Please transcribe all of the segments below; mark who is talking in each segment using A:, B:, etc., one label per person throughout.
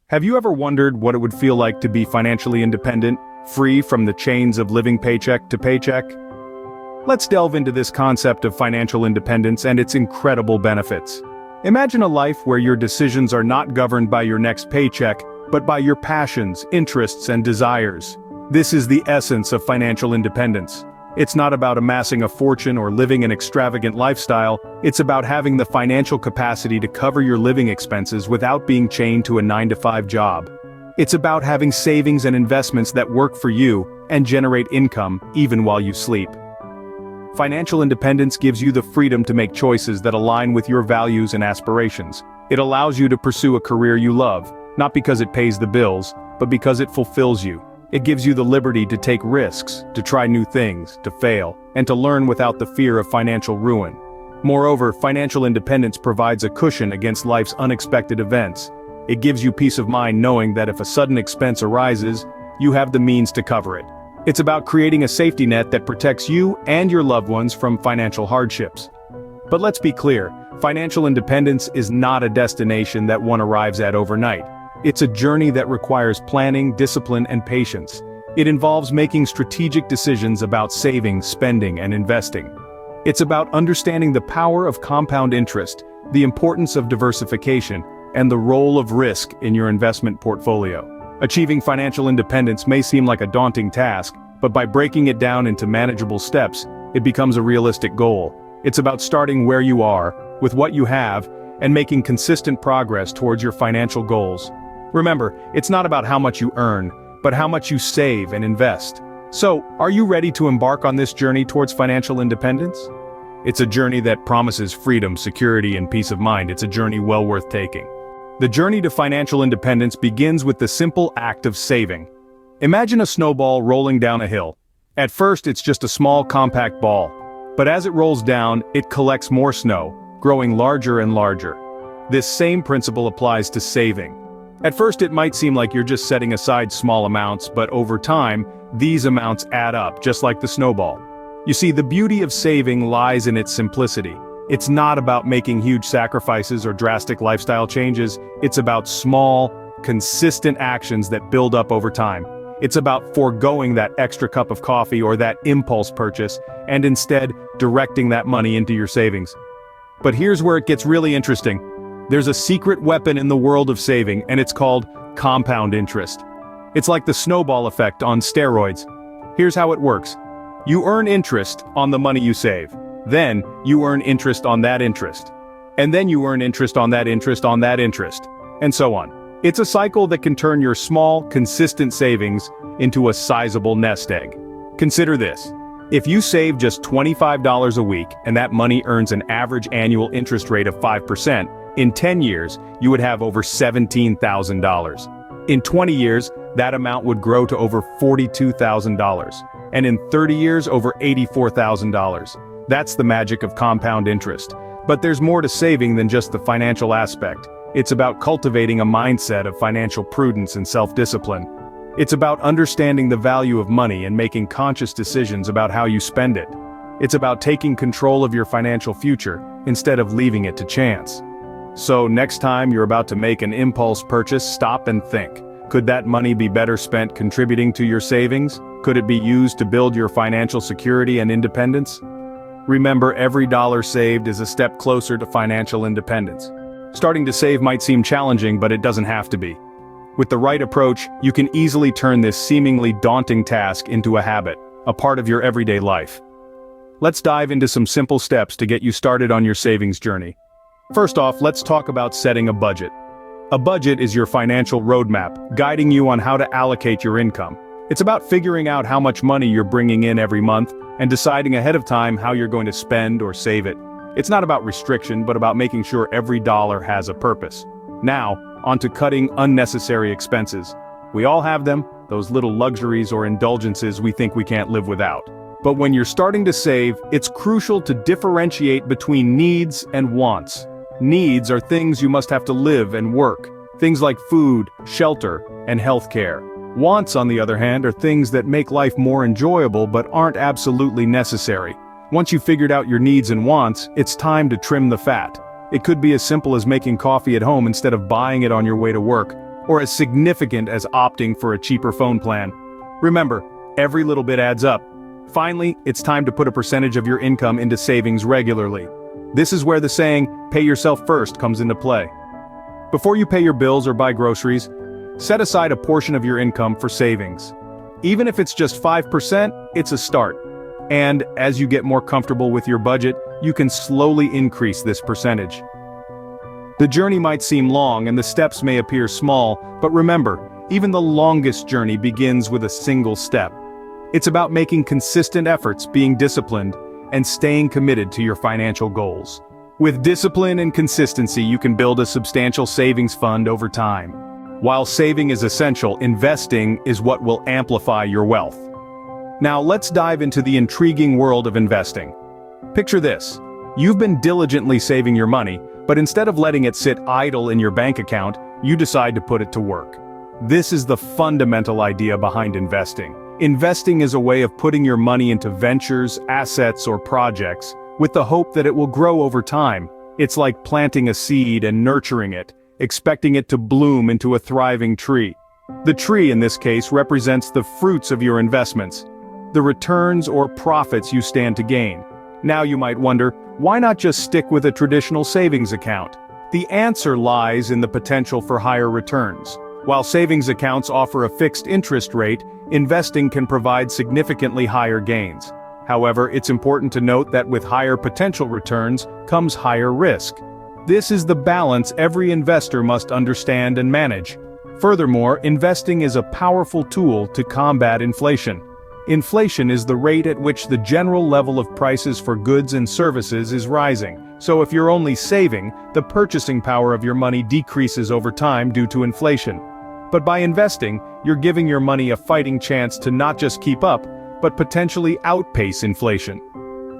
A: Have you ever wondered what it would feel like to be financially independent, free from the chains of living paycheck to paycheck? Let's delve into this concept of financial independence and its incredible benefits. Imagine a life where your decisions are not governed by your next paycheck, but by your passions, interests, and desires. This is the essence of financial independence. It's not about amassing a fortune or living an extravagant lifestyle, it's about having the financial capacity to cover your living expenses without being chained to a 9-to-5 job. It's about having savings and investments that work for you and generate income even while you sleep. Financial independence gives you the freedom to make choices that align with your values and aspirations. It allows you to pursue a career you love, not because it pays the bills, but because it fulfills you. It gives you the liberty to take risks, to try new things, to fail, and to learn without the fear of financial ruin. Moreover, financial independence provides a cushion against life's unexpected events. It gives you peace of mind knowing that if a sudden expense arises, you have the means to cover it. It's about creating a safety net that protects you and your loved ones from financial hardships. But let's be clear, financial independence is not a destination that one arrives at overnight. It's a journey that requires planning, discipline, and patience. It involves making strategic decisions about saving, spending, and investing. It's about understanding the power of compound interest, the importance of diversification, and the role of risk in your investment portfolio. Achieving financial independence may seem like a daunting task, but by breaking it down into manageable steps, it becomes a realistic goal. It's about starting where you are, with what you have, and making consistent progress towards your financial goals. Remember, it's not about how much you earn, but how much you save and invest. So, are you ready to embark on this journey towards financial independence? It's a journey that promises freedom, security, and peace of mind. It's a journey well worth taking. The journey to financial independence begins with the simple act of saving. Imagine a snowball rolling down a hill. At first, it's just a small, compact ball. But as it rolls down, it collects more snow, growing larger and larger. This same principle applies to saving. At first it might seem like you're just setting aside small amounts, but over time, these amounts add up, just like the snowball. You see, the beauty of saving lies in its simplicity. It's not about making huge sacrifices or drastic lifestyle changes, it's about small, consistent actions that build up over time. It's about foregoing that extra cup of coffee or that impulse purchase, and instead, directing that money into your savings. But here's where it gets really interesting. There's a secret weapon in the world of saving, and it's called compound interest. It's like the snowball effect on steroids. Here's how it works. You earn interest on the money you save. Then, you earn interest on that interest. And then you earn interest on that interest on that interest. And so on. It's a cycle that can turn your small, consistent savings into a sizable nest egg. Consider this. If you save just $25 a week, and that money earns an average annual interest rate of 5%, in 10 years, you would have over $17,000. In 20 years, that amount would grow to over $42,000. And in 30 years, over $84,000. That's the magic of compound interest. But there's more to saving than just the financial aspect. It's about cultivating a mindset of financial prudence and self-discipline. It's about understanding the value of money and making conscious decisions about how you spend it. It's about taking control of your financial future, instead of leaving it to chance. So next time you're about to make an impulse purchase, stop and think. Could that money be better spent contributing to your savings? Could it be used to build your financial security and independence? Remember, every dollar saved is a step closer to financial independence. Starting to save might seem challenging, but it doesn't have to be. With the right approach, you can easily turn this seemingly daunting task into a habit, a part of your everyday life. Let's dive into some simple steps to get you started on your savings journey. First off, let's talk about setting a budget. A budget is your financial roadmap, guiding you on how to allocate your income. It's about figuring out how much money you're bringing in every month, and deciding ahead of time how you're going to spend or save it. It's not about restriction, but about making sure every dollar has a purpose. Now, on to cutting unnecessary expenses. We all have them, those little luxuries or indulgences we think we can't live without. But when you're starting to save, it's crucial to differentiate between needs and wants. Needs are things you must have to live and work. Things like food, shelter, and healthcare. Wants, on the other hand, are things that make life more enjoyable but aren't absolutely necessary. Once you've figured out your needs and wants, it's time to trim the fat. It could be as simple as making coffee at home instead of buying it on your way to work, or as significant as opting for a cheaper phone plan. Remember, every little bit adds up. Finally, it's time to put a percentage of your income into savings regularly. This is where the saying, "pay yourself first," comes into play. Before you pay your bills or buy groceries, set aside a portion of your income for savings. Even if it's just 5%, it's a start. And as you get more comfortable with your budget, you can slowly increase this percentage. The journey might seem long and the steps may appear small, but remember, even the longest journey begins with a single step. It's about making consistent efforts, being disciplined, and staying committed to your financial goals. With discipline and consistency, you can build a substantial savings fund over time. While saving is essential, investing is what will amplify your wealth. Now let's dive into the intriguing world of investing. Picture this. You've been diligently saving your money, but instead of letting it sit idle in your bank account, you decide to put it to work. This is the fundamental idea behind investing. Investing is a way of putting your money into ventures, assets, or projects, with the hope that it will grow over time. It's like planting a seed and nurturing it, expecting it to bloom into a thriving tree. The tree, in this case, represents the fruits of your investments, the returns or profits you stand to gain. Now you might wonder, why not just stick with a traditional savings account? The answer lies in the potential for higher returns. While savings accounts offer a fixed interest rate, investing can provide significantly higher gains. However, it's important to note that with higher potential returns comes higher risk. This is the balance every investor must understand and manage. Furthermore, investing is a powerful tool to combat inflation. Inflation is the rate at which the general level of prices for goods and services is rising. So if you're only saving, the purchasing power of your money decreases over time due to inflation. But by investing, you're giving your money a fighting chance to not just keep up, but potentially outpace inflation.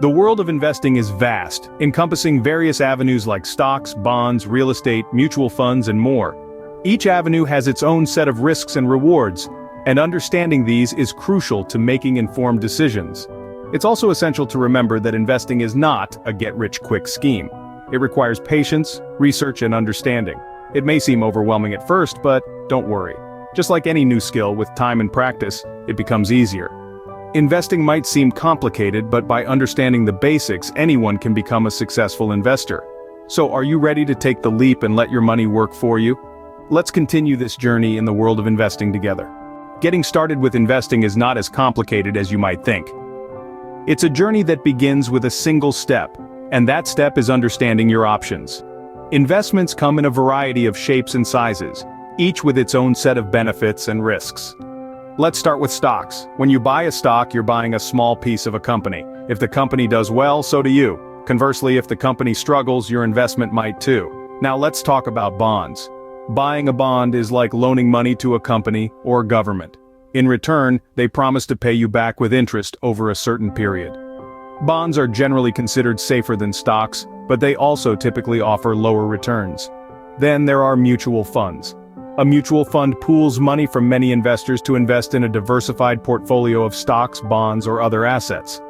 A: The world of investing is vast, encompassing various avenues like stocks, bonds, real estate, mutual funds, and more. Each avenue has its own set of risks and rewards, and understanding these is crucial to making informed decisions. It's also essential to remember that investing is not a get-rich-quick scheme. It requires patience, research, and understanding. It may seem overwhelming at first, but don't worry. Just like any new skill, with time and practice, it becomes easier. Investing might seem complicated, but by understanding the basics, anyone can become a successful investor. So are you ready to take the leap and let your money work for you? Let's continue this journey in the world of investing together. Getting started with investing is not as complicated as you might think. It's a journey that begins with a single step, and that step is understanding your options. Investments come in a variety of shapes and sizes, each with its own set of benefits and risks. Let's start with stocks. When you buy a stock, you're buying a small piece of a company. If the company does well, so do you. Conversely, if the company struggles, your investment might too. Now let's talk about bonds. Buying a bond is like loaning money to a company or government. In return, they promise to pay you back with interest over a certain period. Bonds are generally considered safer than stocks, but they also typically offer lower returns. Then there are mutual funds. A mutual fund pools money from many investors to invest in a diversified portfolio of stocks, bonds, or other assets.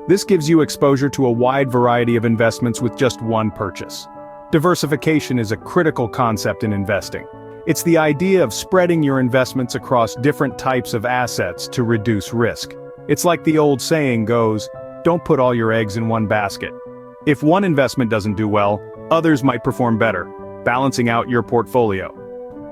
A: This gives you exposure to a wide variety of investments with just one purchase. Diversification is a critical concept in investing. It's the idea of spreading your investments across different types of assets to reduce risk. It's like the old saying goes, don't put all your eggs in one basket. If one investment doesn't do well, others might perform better, balancing out your portfolio.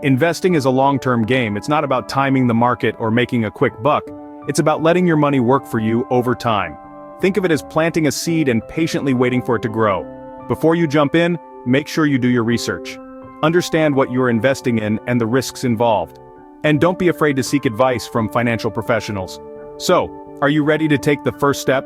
A: Investing is a long-term game. It's not about timing the market or making a quick buck. It's about letting your money work for you over time. Think of it as planting a seed and patiently waiting for it to grow. Before you jump in, make sure you do your research. Understand what you're investing in and the risks involved. And don't be afraid to seek advice from financial professionals. So, are you ready to take the first step?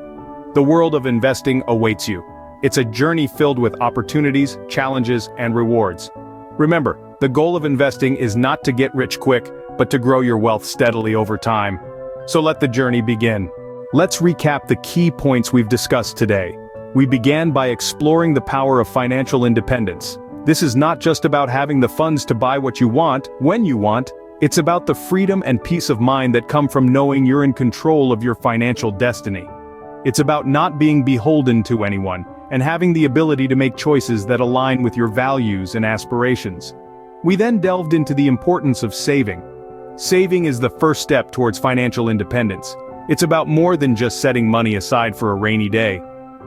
A: The world of investing awaits you. It's a journey filled with opportunities, challenges, and rewards. Remember, the goal of investing is not to get rich quick, but to grow your wealth steadily over time. So let the journey begin. Let's recap the key points we've discussed today. We began by exploring the power of financial independence. This is not just about having the funds to buy what you want, when you want. It's about the freedom and peace of mind that come from knowing you're in control of your financial destiny. It's about not being beholden to anyone, and having the ability to make choices that align with your values and aspirations. We then delved into the importance of saving. Saving is the first step towards financial independence. It's about more than just setting money aside for a rainy day.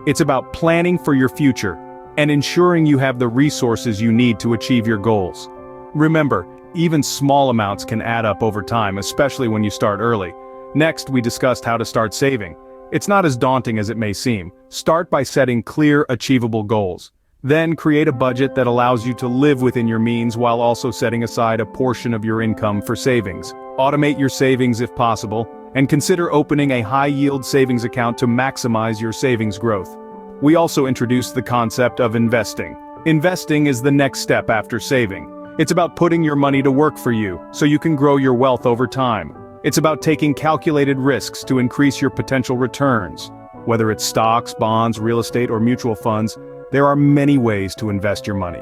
A: It's about planning for your future and ensuring you have the resources you need to achieve your goals. Remember, even small amounts can add up over time, especially when you start early. Next, we discussed how to start saving. It's not as daunting as it may seem. Start by setting clear, achievable goals. Then create a budget that allows you to live within your means while also setting aside a portion of your income for savings. Automate your savings if possible, and consider opening a high-yield savings account to maximize your savings growth. We also introduced the concept of investing. Investing is the next step after saving. It's about putting your money to work for you, so you can grow your wealth over time. It's about taking calculated risks to increase your potential returns. Whether it's stocks, bonds, real estate, or mutual funds, there are many ways to invest your money.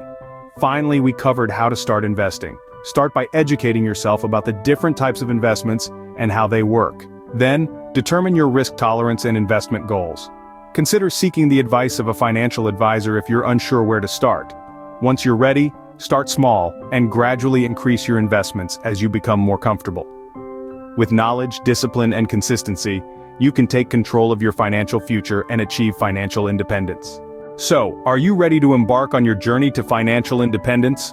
A: Finally, we covered how to start investing. Start by educating yourself about the different types of investments and how they work. Then, determine your risk tolerance and investment goals. Consider seeking the advice of a financial advisor if you're unsure where to start. Once you're ready, start small and gradually increase your investments as you become more comfortable. With knowledge, discipline, and consistency, you can take control of your financial future and achieve financial independence. So, are you ready to embark on your journey to financial independence?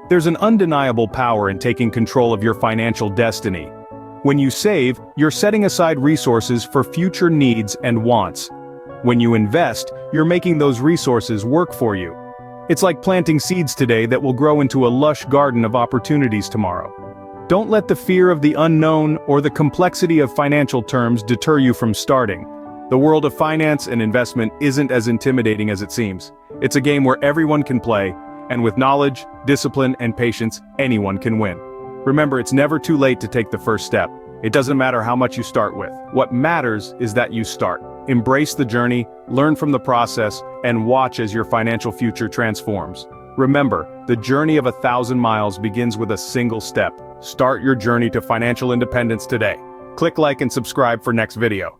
A: There's an undeniable power in taking control of your financial destiny. When you save, you're setting aside resources for future needs and wants. When you invest, you're making those resources work for you. It's like planting seeds today that will grow into a lush garden of opportunities tomorrow. Don't let the fear of the unknown or the complexity of financial terms deter you from starting. The world of finance and investment isn't as intimidating as it seems. It's a game where everyone can play, and with knowledge, discipline, and patience, anyone can win. Remember, it's never too late to take the first step. It doesn't matter how much you start with. What matters is that you start. Embrace the journey, learn from the process, and watch as your financial future transforms. Remember, the journey of 1,000 miles begins with a single step. Start your journey to financial independence today. Click like and subscribe for next video.